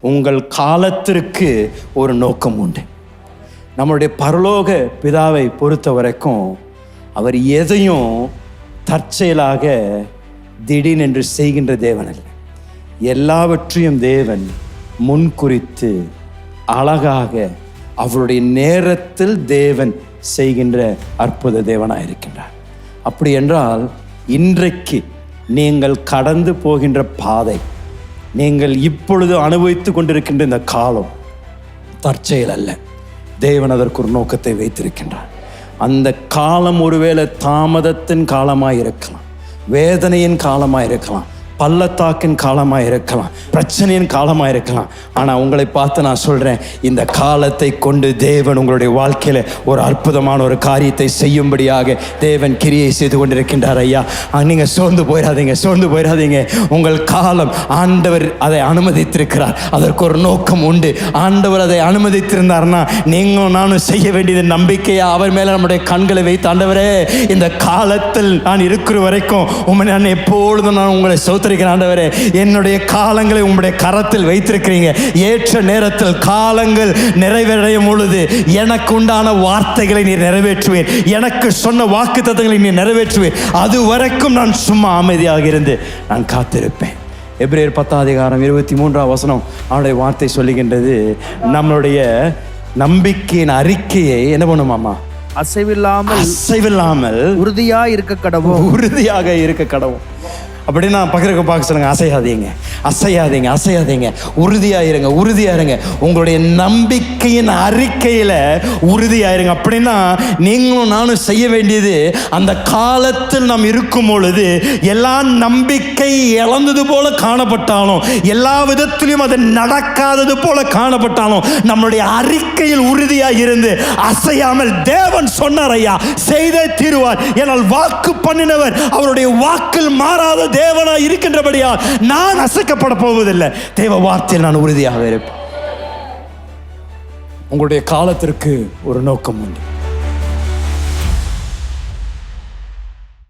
உங்கள் காலத்திற்கு ஒரு நோக்கம் உண்டு. நம்முடைய பரலோக பிதாவை பொறுத்த வரைக்கும் அவர் எதையும் தற்செயலாக திடீரென்று செய்கின்ற தேவன் அல்ல. எல்லாவற்றையும் தேவன் முன்குறித்து அழகாக அவருடைய நேரத்தில் தேவன் செய்கின்ற அற்புத தேவனாக இருக்கின்றார். அப்படி என்றால் இன்றைக்கு நீங்கள் கடந்து போகின்ற பாதை, நீங்கள் இப்பொழுது அனுபவித்து கொண்டிருக்கின்ற இந்த காலம் தற்செயல் அல்ல. தேவன் அதற்கு ஒரு நோக்கத்தை வைத்திருக்கின்றார். அந்த காலம் ஒருவேளை தாமதத்தின் காலமாக இருக்கலாம், வேதனையின் காலமாக இருக்கலாம், பள்ளத்தாக்கின் காலமாக இருக்கலாம், பிரச்சனையின் காலமாக இருக்கலாம். ஆனால் உங்களை பார்த்து நான் சொல்கிறேன், இந்த காலத்தை கொண்டு தேவன் உங்களுடைய வாழ்க்கையில் ஒரு அற்புதமான ஒரு காரியத்தை செய்யும்படியாக தேவன் கிரியை செய்து கொண்டிருக்கின்றார். ஐயா, நீங்கள் சோர்ந்து போயிடாதீங்க. உங்கள் காலம் ஆண்டவர் அதை அனுமதித்திருக்கிறார். அதற்கு ஒரு நோக்கம் உண்டு. ஆண்டவர் அதை அனுமதித்திருந்தார்னா நீங்களும் நானும் செய்ய வேண்டியது நம்பிக்கையா அவர் மேலே நம்முடைய கண்களை வைத்து, ஆண்டவரே இந்த காலத்தில் நான் இருக்கிற வரைக்கும் நான் எப்பொழுதும் நான் உங்களை ஆண்டவரே, என்னுடைய காலங்களை உங்களுடைய கரத்தில் வைத்திருக்கிறீங்க. ஏற்ற நேரத்தில் காலங்கள் நிறைவேறும் பொழுது எனக்கு உண்டான வார்த்தைகளை நீர் நிறைவேற்றுவேன், எனக்கு சொன்ன வாக்குத்தத்தங்களை நீர் நிறைவேற்றுவேன். அது வரைக்கும் நான் சும்மா அமைதியாக இருந்து நான் காத்திருப்பேன். எபிரேயர் 10:23 அவனுடைய வார்த்தை சொல்லுகின்றது, நம்மளுடைய நம்பிக்கையின் அறிக்கையை என்ன பண்ணுமாமா? அசைவில்லாமல் உறுதியாக இருக்க கடவும். அப்படின்னா பக்கத்துக்கு பார்க்க சொல்லுங்க, அசையாதீங்க, உறுதியாயிருங்க. உங்களுடைய நம்பிக்கையின் அறிக்கையில் உறுதியாயிருங்க. அப்படின்னா நீங்களும் நானும் செய்ய வேண்டியது, அந்த காலத்தில் நாம் இருக்கும் பொழுது எல்லா நம்பிக்கை இழந்தது போல காணப்பட்டாலும், எல்லா விதத்திலும் அது நடக்காதது போல காணப்பட்டாலும், நம்மளுடைய அறிக்கையில் உறுதியாக இருந்து அசையாமல், தேவன் சொன்னார் ஐயா செய்தே தீருவார், என்னால் வாக்கு பண்ணினவர் அவருடைய வாக்கில் மாறாத தேவனாய் இருக்கின்றபடியால் நான் அசைக்கப்பட போவதில்லை. தேவ வார்த்தையில் நான் உறுதியாக இருப்பேன். உங்களுடைய காலத்திற்கு ஒரு நோக்கம் உண்டு.